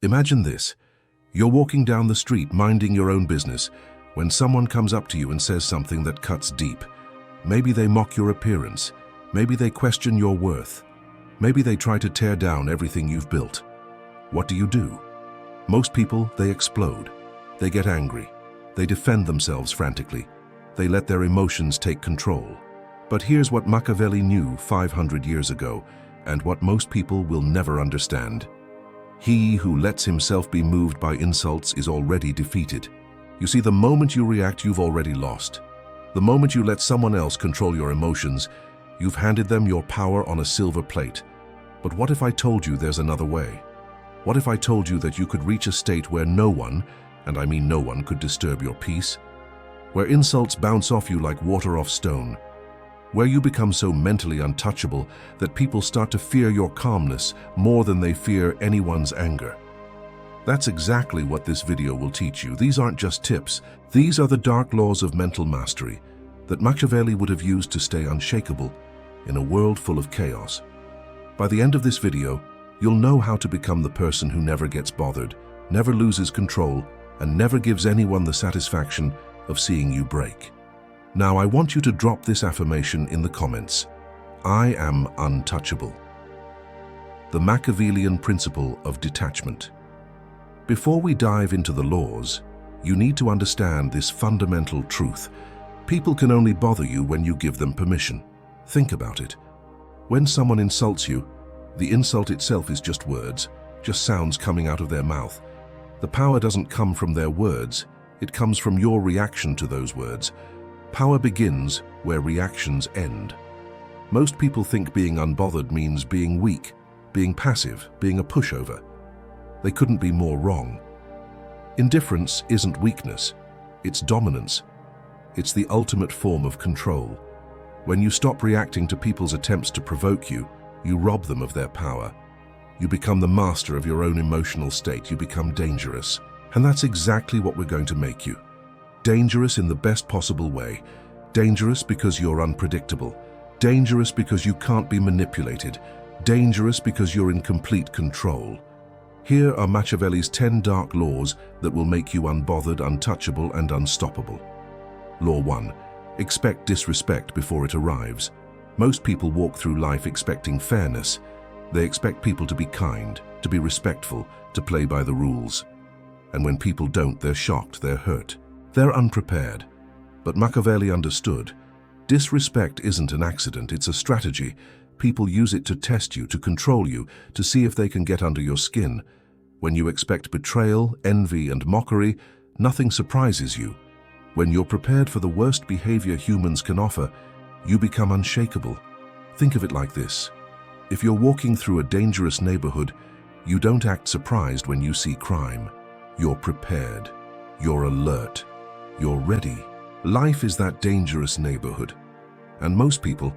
Imagine this. You're walking down the street minding your own business when someone comes up to you and says something that cuts deep. Maybe they mock your appearance. Maybe they question your worth. Maybe they try to tear down everything you've built. What do? Most people, they explode. They get angry. They defend themselves frantically. They let their emotions take control. But here's what Machiavelli knew 500 years ago, and what most people will never understand. He who lets himself be moved by insults is already defeated. You see, the moment you react, you've already lost. The moment you let someone else control your emotions, you've handed them your power on a silver plate. But what if I told you there's another way? What if I told you that you could reach a state where no one, and I mean no one, could disturb your peace? Where insults bounce off you like water off stone? Where you become so mentally untouchable that people start to fear your calmness more than they fear anyone's anger. That's exactly what this video will teach you. These aren't just tips. These are the dark laws of mental mastery that Machiavelli would have used to stay unshakable in a world full of chaos. By the end of this video, you'll know how to become the person who never gets bothered, never loses control, and never gives anyone the satisfaction of seeing you break. Now, I want you to drop this affirmation in the comments. I am untouchable. The Machiavellian principle of detachment. Before we dive into the laws, you need to understand this fundamental truth. People can only bother you when you give them permission. Think about it. When someone insults you, the insult itself is just words, just sounds coming out of their mouth. The power doesn't come from their words, it comes from your reaction to those words. Power begins where reactions end. Most people think being unbothered means being weak, being passive, being a pushover. They couldn't be more wrong. Indifference isn't weakness, it's dominance. It's the ultimate form of control. When you stop reacting to people's attempts to provoke you, you rob them of their power. You become the master of your own emotional state. You become dangerous. And that's exactly what we're going to make you. Dangerous in the best possible way. Dangerous because you're unpredictable. Dangerous because you can't be manipulated. Dangerous because you're in complete control. Here are Machiavelli's 10 dark laws that will make you unbothered, untouchable, and unstoppable. Law 1. Expect disrespect before it arrives. Most people walk through life expecting fairness. They expect people to be kind, to be respectful, to play by the rules. And when people don't, they're shocked, they're hurt. They're unprepared. But Machiavelli understood. Disrespect isn't an accident, it's a strategy. People use it to test you, to control you, to see if they can get under your skin. When you expect betrayal, envy, and mockery, nothing surprises you. When you're prepared for the worst behavior humans can offer, you become unshakable. Think of it like this. If you're walking through a dangerous neighborhood, you don't act surprised when you see crime. You're prepared. You're alert. You're ready. Life is that dangerous neighborhood. And most people,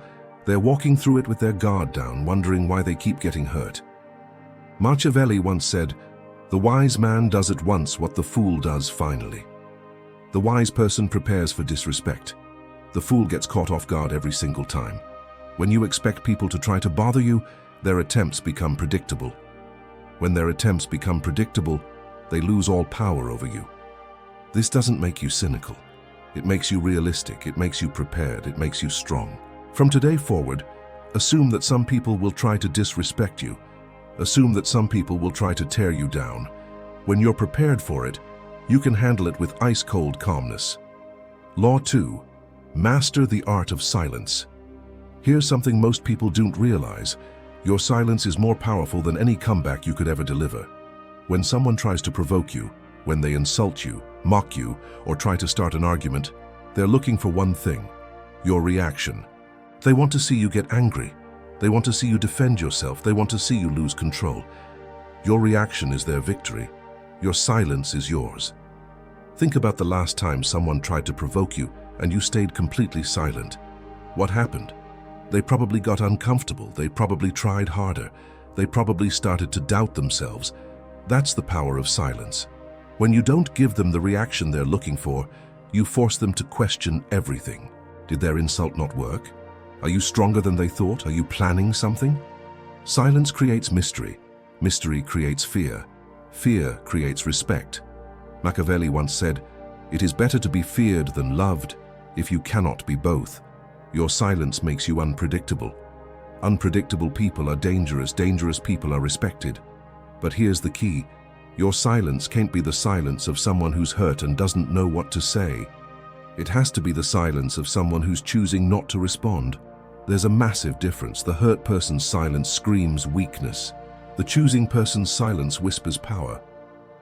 they're walking through it with their guard down, wondering why they keep getting hurt. Machiavelli once said, "The wise man does at once what the fool does finally." The wise person prepares for disrespect. The fool gets caught off guard every single time. When you expect people to try to bother you, their attempts become predictable. When their attempts become predictable, they lose all power over you. This doesn't make you cynical. It makes you realistic, it makes you prepared, it makes you strong. From today forward, assume that some people will try to disrespect you. Assume that some people will try to tear you down. When you're prepared for it, you can handle it with ice-cold calmness. Law 2. Master the art of silence. Here's something most people don't realize. Your silence is more powerful than any comeback you could ever deliver. When someone tries to provoke you, when they insult you, mock you, or try to start an argument, they're looking for one thing: your reaction. They want to see you get angry. They want to see you defend yourself. They want to see you lose control. Your reaction is their victory. Your silence is yours. Think about the last time someone tried to provoke you and you stayed completely silent. What happened? They probably got uncomfortable. They probably tried harder. They probably started to doubt themselves. That's the power of silence. When you don't give them the reaction they're looking for, you force them to question everything. Did their insult not work? Are you stronger than they thought? Are you planning something? Silence creates mystery. Mystery creates fear. Fear creates respect. Machiavelli once said, "It is better to be feared than loved if you cannot be both." Your silence makes you unpredictable. Unpredictable people are dangerous, dangerous people are respected. But here's the key. Your silence can't be the silence of someone who's hurt and doesn't know what to say. It has to be the silence of someone who's choosing not to respond. There's a massive difference. The hurt person's silence screams weakness. The choosing person's silence whispers power.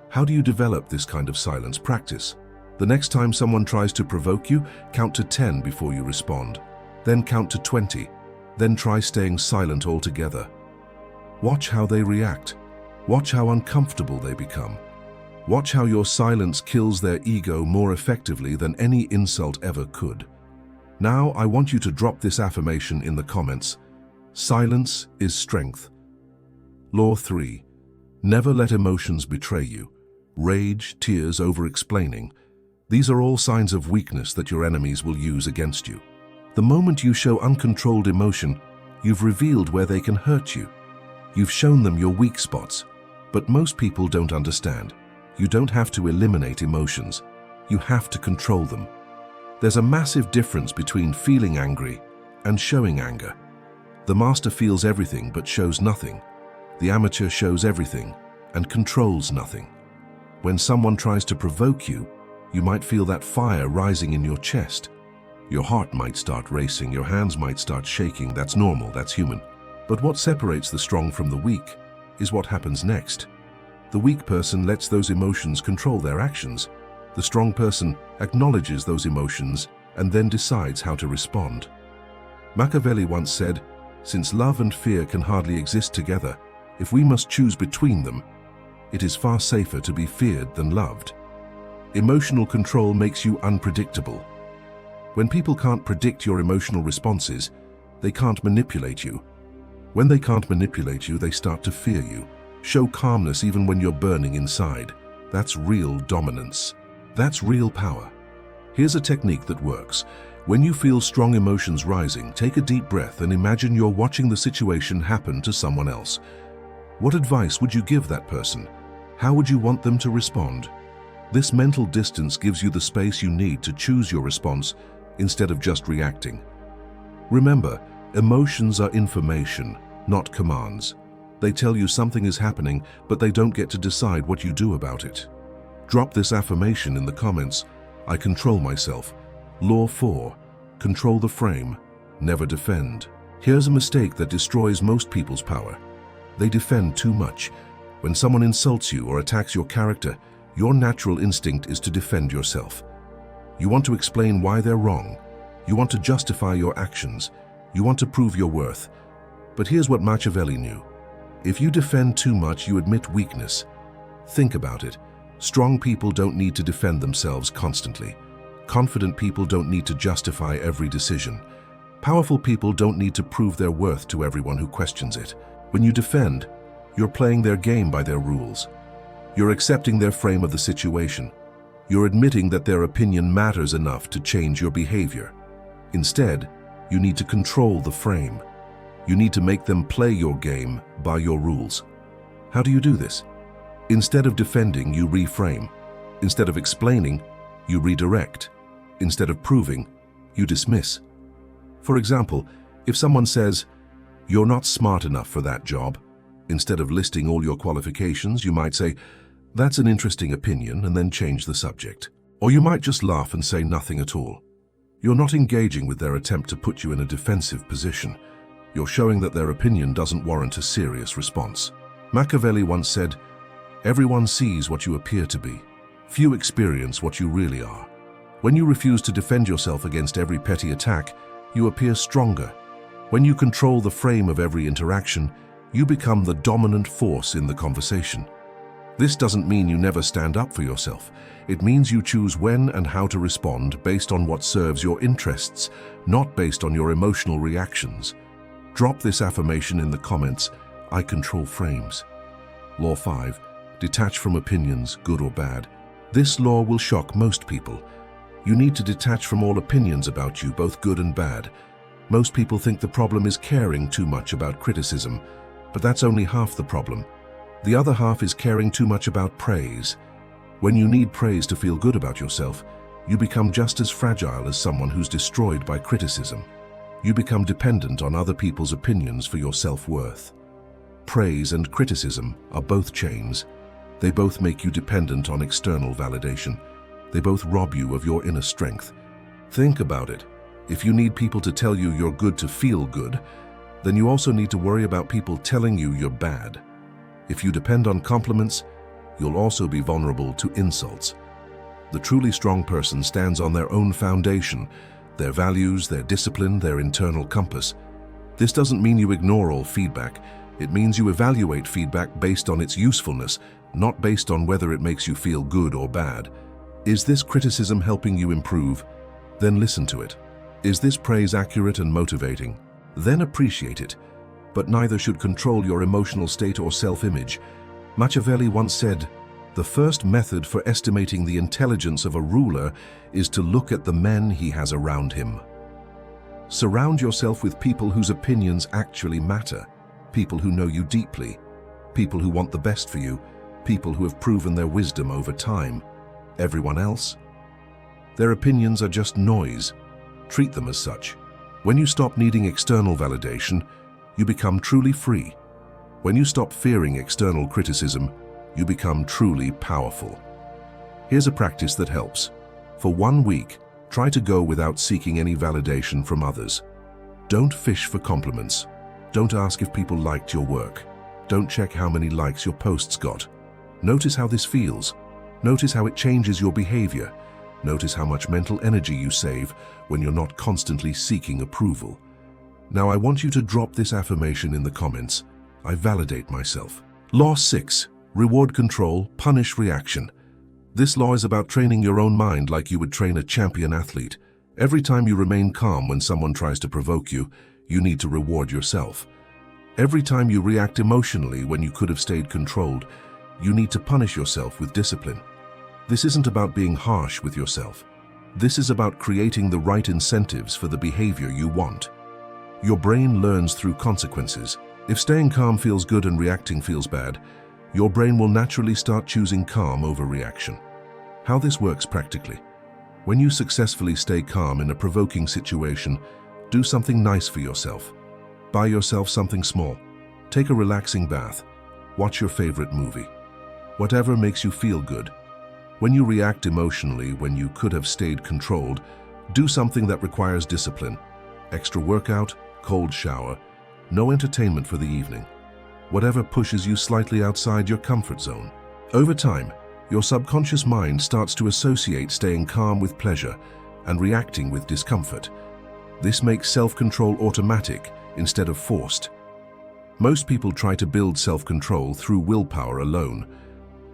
How do you develop this kind of silence? Practice. The next time someone tries to provoke you, count to 10 before you respond. Then count to 20. Then try staying silent altogether. Watch how they react. Watch how uncomfortable they become. Watch how your silence kills their ego more effectively than any insult ever could. Now I want you to drop this affirmation in the comments. Silence is strength. Law 3. Never let emotions betray you. Rage, tears, over-explaining. These are all signs of weakness that your enemies will use against you. The moment you show uncontrolled emotion, you've revealed where they can hurt you. You've shown them your weak spots. But most people don't understand. You don't have to eliminate emotions. You have to control them. There's a massive difference between feeling angry and showing anger. The master feels everything but shows nothing. The amateur shows everything and controls nothing. When someone tries to provoke you, you might feel that fire rising in your chest. Your heart might start racing, your hands might start shaking. That's normal, that's human. But what separates the strong from the weak is what happens next. The weak person lets those emotions control their actions. The strong person acknowledges those emotions and then decides how to respond. Machiavelli once said, "Since love and fear can hardly exist together, if we must choose between them, it is far safer to be feared than loved." Emotional control makes you unpredictable. When people can't predict your emotional responses, they can't manipulate you. When they can't manipulate you, they start to fear you. Show calmness even when you're burning inside. That's real dominance. That's real power. Here's a technique that works. When you feel strong emotions rising, take a deep breath and imagine you're watching the situation happen to someone else. What advice would you give that person? How would you want them to respond? This mental distance gives you the space you need to choose your response instead of just reacting. Remember, emotions are information, not commands. They tell you something is happening, but they don't get to decide what you do about it. Drop this affirmation in the comments. I control myself. Law 4. Control the frame. Never defend. Here's a mistake that destroys most people's power. They defend too much. When someone insults you or attacks your character, your natural instinct is to defend yourself. You want to explain why they're wrong. You want to justify your actions. You want to prove your worth. But here's what Machiavelli knew. If you defend too much, you admit weakness. Think about it. Strong people don't need to defend themselves constantly. Confident people don't need to justify every decision. Powerful people don't need to prove their worth to everyone who questions it. When you defend, you're playing their game by their rules. You're accepting their frame of the situation. You're admitting that their opinion matters enough to change your behavior. Instead, you need to control the frame. You need to make them play your game by your rules. How do you do this? Instead of defending, you reframe. Instead of explaining, you redirect. Instead of proving, you dismiss. For example, if someone says, "You're not smart enough for that job," instead of listing all your qualifications, you might say, "That's an interesting opinion," and then change the subject. Or you might just laugh and say nothing at all. You're not engaging with their attempt to put you in a defensive position. You're showing that their opinion doesn't warrant a serious response. Machiavelli once said, "Everyone sees what you appear to be. Few experience what you really are." When you refuse to defend yourself against every petty attack, you appear stronger. When you control the frame of every interaction, you become the dominant force in the conversation. This doesn't mean you never stand up for yourself. It means you choose when and how to respond based on what serves your interests, not based on your emotional reactions. Drop this affirmation in the comments. I control frames. Law 5. Detach from opinions, good or bad. This law will shock most people. You need to detach from all opinions about you, both good and bad. Most people think the problem is caring too much about criticism, but that's only half the problem. The other half is caring too much about praise. When you need praise to feel good about yourself, you become just as fragile as someone who's destroyed by criticism. You become dependent on other people's opinions for your self-worth. Praise and criticism are both chains. They both make you dependent on external validation. They both rob you of your inner strength. Think about it. If you need people to tell you you're good to feel good, then you also need to worry about people telling you you're bad. If you depend on compliments, you'll also be vulnerable to insults. The truly strong person stands on their own foundation, their values, their discipline, their internal compass. This doesn't mean you ignore all feedback. It means you evaluate feedback based on its usefulness, not based on whether it makes you feel good or bad. Is this criticism helping you improve? Then listen to it. Is this praise accurate and motivating? Then appreciate it. But neither should control your emotional state or self-image. Machiavelli once said, "The first method for estimating the intelligence of a ruler is to look at the men he has around him." Surround yourself with people whose opinions actually matter, people who know you deeply, people who want the best for you, people who have proven their wisdom over time. Everyone else? Their opinions are just noise. Treat them as such. When you stop needing external validation, you become truly free. When you stop fearing external criticism, you become truly powerful. Here's a practice that helps. For 1 week, try to go without seeking any validation from others. Don't fish for compliments. Don't ask if people liked your work. Don't check how many likes your posts got. Notice how this feels. Notice how it changes your behavior. Notice how much mental energy you save when you're not constantly seeking approval. Now I want you to drop this affirmation in the comments. I validate myself. Law 6. Reward control, punish reaction. This law is about training your own mind like you would train a champion athlete. Every time you remain calm when someone tries to provoke you, you need to reward yourself. Every time you react emotionally when you could have stayed controlled, you need to punish yourself with discipline. This isn't about being harsh with yourself. This is about creating the right incentives for the behavior you want. Your brain learns through consequences. If staying calm feels good and reacting feels bad, your brain will naturally start choosing calm over reaction. How this works practically. When you successfully stay calm in a provoking situation, do something nice for yourself. Buy yourself something small. Take a relaxing bath. Watch your favorite movie. Whatever makes you feel good. When you react emotionally when you could have stayed controlled, do something that requires discipline. Extra workout, cold shower, no entertainment for the evening. Whatever pushes you slightly outside your comfort zone. Over time, your subconscious mind starts to associate staying calm with pleasure and reacting with discomfort. This makes self-control automatic instead of forced. Most people try to build self-control through willpower alone,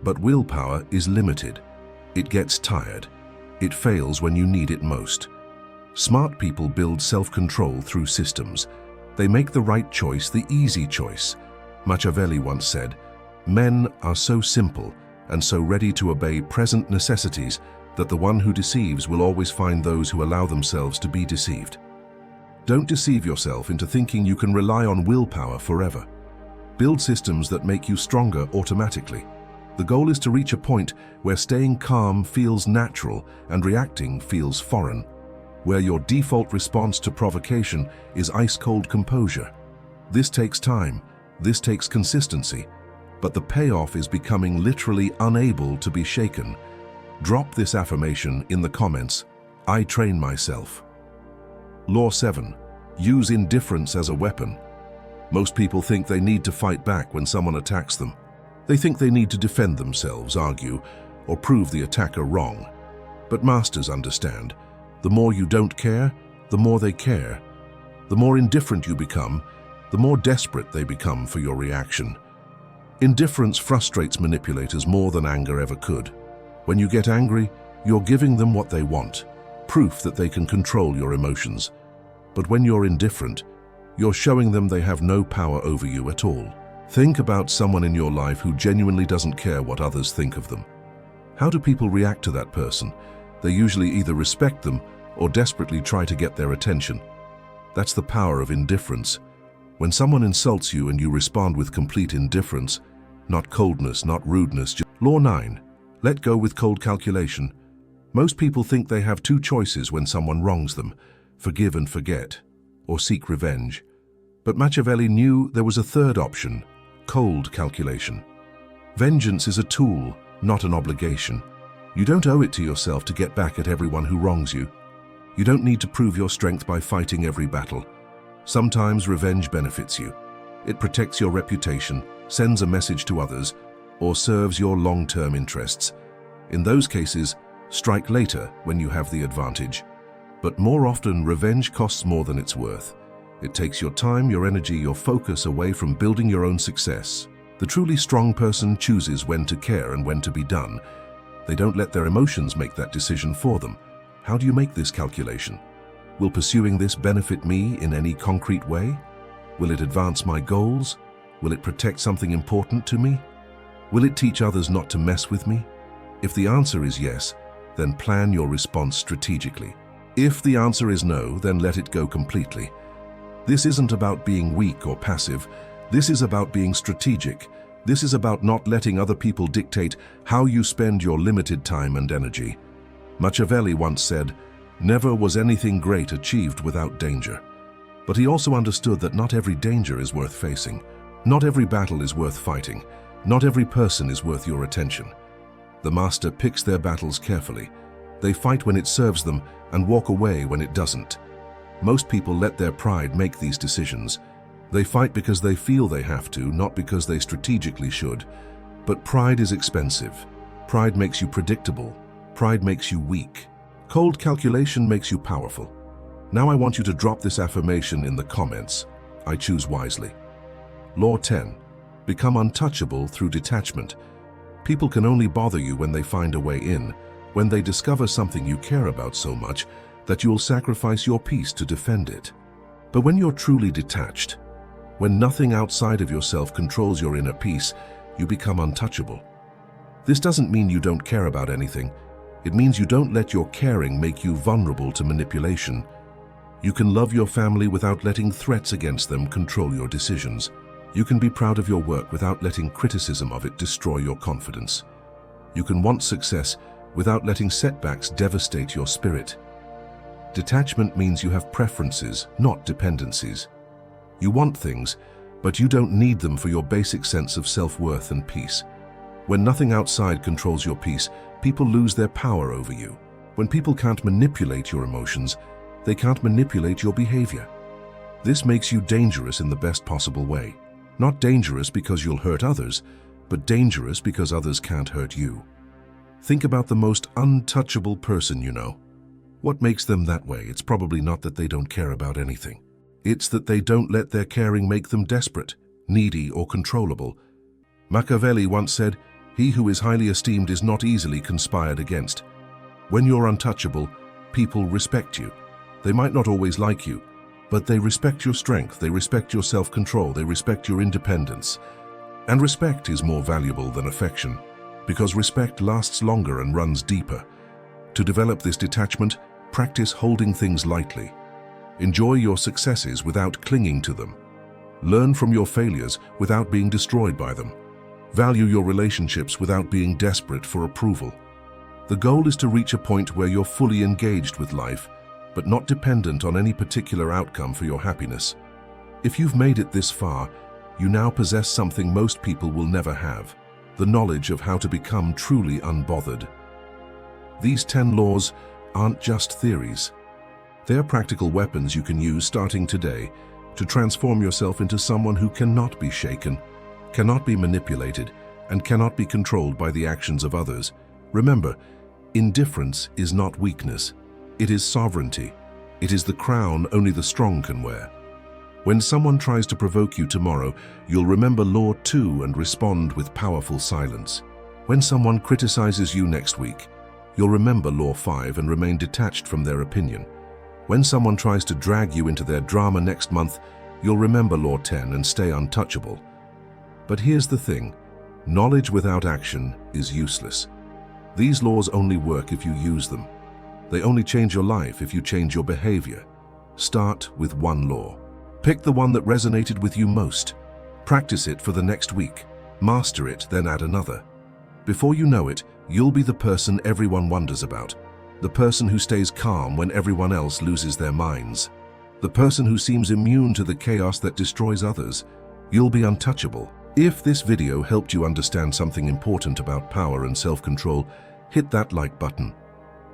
but willpower is limited. It gets tired. It fails when you need it most. Smart people build self-control through systems. They make the right choice the easy choice. Machiavelli once said, "Men are so simple and so ready to obey present necessities that the one who deceives will always find those who allow themselves to be deceived." Don't deceive yourself into thinking you can rely on willpower forever. Build systems that make you stronger automatically. The goal is to reach a point where staying calm feels natural and reacting feels foreign, where your default response to provocation is ice-cold composure. This takes time, this takes consistency, but the payoff is becoming literally unable to be shaken. Drop this affirmation in the comments. I train myself. Law 7. Use indifference as a weapon. Most people think they need to fight back when someone attacks them. They think they need to defend themselves, argue, or prove the attacker wrong. But masters understand. The more you don't care, the more they care. The more indifferent you become, the more desperate they become for your reaction. Indifference frustrates manipulators more than anger ever could. When you get angry, you're giving them what they want, proof that they can control your emotions. But when you're indifferent, you're showing them they have no power over you at all. Think about someone in your life who genuinely doesn't care what others think of them. How do people react to that person? They usually either respect them or desperately try to get their attention. That's the power of indifference. When someone insults you and you respond with complete indifference, Not coldness, not rudeness. Law 9. Let go with cold calculation. Most people think they have two choices when someone wrongs them: forgive and forget, or seek revenge. But Machiavelli knew there was a third option: cold calculation. Vengeance is a tool, not an obligation. You don't owe it to yourself to get back at everyone who wrongs you. You don't need to prove your strength by fighting every battle. Sometimes revenge benefits you. It protects your reputation, sends a message to others, or serves your long-term interests. In those cases, strike later when you have the advantage. But more often, revenge costs more than it's worth. It takes your time, your energy, your focus away from building your own success. The truly strong person chooses when to care and when to be done. They don't let their emotions make that decision for them. How do you make this calculation? Will pursuing this benefit me in any concrete way? Will it advance my goals? Will it protect something important to me? Will it teach others not to mess with me? If the answer is yes, then plan your response strategically. If the answer is no, then let it go completely. This isn't about being weak or passive. This is about being strategic. This is about not letting other people dictate how you spend your limited time and energy. Machiavelli once said, "Never was anything great achieved without danger." But he also understood that not every danger is worth facing. Not every battle is worth fighting. Not every person is worth your attention. The master picks their battles carefully. They fight when it serves them and walk away when it doesn't. Most people let their pride make these decisions. They fight because they feel they have to, not because they strategically should. But pride is expensive. Pride makes you predictable. Pride makes you weak. Cold calculation makes you powerful. Now I want you to drop this affirmation in the comments. I choose wisely. Law 10. Become untouchable through detachment. People can only bother you when they find a way in, when they discover something you care about so much that you'll sacrifice your peace to defend it. But when you're truly detached, when nothing outside of yourself controls your inner peace, you become untouchable. This doesn't mean you don't care about anything. It means you don't let your caring make you vulnerable to manipulation. You can love your family without letting threats against them control your decisions. You can be proud of your work without letting criticism of it destroy your confidence. You can want success without letting setbacks devastate your spirit. Detachment means you have preferences, not dependencies. You want things, but you don't need them for your basic sense of self-worth and peace. When nothing outside controls your peace, people lose their power over you. When people can't manipulate your emotions, they can't manipulate your behavior. This makes you dangerous in the best possible way. Not dangerous because you'll hurt others, but dangerous because others can't hurt you. Think about the most untouchable person you know. What makes them that way? It's probably not that they don't care about anything. It's that they don't let their caring make them desperate, needy, or controllable. Machiavelli once said, "He who is highly esteemed is not easily conspired against." When you're untouchable, people respect you. They might not always like you, but they respect your strength, they respect your self-control, they respect your independence. And respect is more valuable than affection, because respect lasts longer and runs deeper. To develop this detachment, practice holding things lightly. Enjoy your successes without clinging to them. Learn from your failures without being destroyed by them. Value your relationships without being desperate for approval. The goal is to reach a point where you're fully engaged with life, but not dependent on any particular outcome for your happiness. If you've made it this far, you now possess something most people will never have: the knowledge of how to become truly unbothered. These 10 laws aren't just theories. They're practical weapons you can use starting today to transform yourself into someone who cannot be shaken, cannot be manipulated, and cannot be controlled by the actions of others. Remember, indifference is not weakness. It is sovereignty. It is the crown only the strong can wear. When someone tries to provoke you tomorrow, you'll remember Law 2 and respond with powerful silence. When someone criticizes you next week, you'll remember Law 5 and remain detached from their opinion. When someone tries to drag you into their drama next month, you'll remember Law 10 and stay untouchable. But here's the thing: knowledge without action is useless. These laws only work if you use them. They only change your life if you change your behavior. Start with one law. Pick the one that resonated with you most. Practice it for the next week. Master it, then add another. Before you know it, you'll be the person everyone wonders about. The person who stays calm when everyone else loses their minds. The person who seems immune to the chaos that destroys others. You'll be untouchable. If this video helped you understand something important about power and self-control, hit that like button.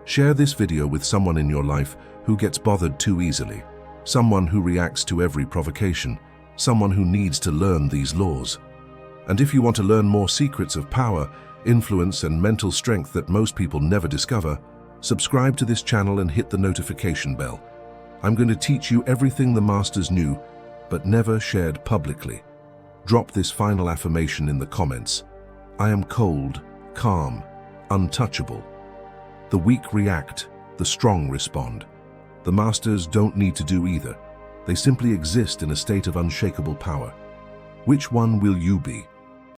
Share this video with someone in your life who gets bothered too easily. Someone who reacts to every provocation. Someone who needs to learn these laws. And if you want to learn more secrets of power, influence, and mental strength that most people never discover, subscribe to this channel and hit the notification bell. I'm going to teach you everything the masters knew, but never shared publicly. Drop this final affirmation in the comments. I am cold, calm, untouchable. The weak react, the strong respond. The masters don't need to do either. They simply exist in a state of unshakable power. Which one will you be?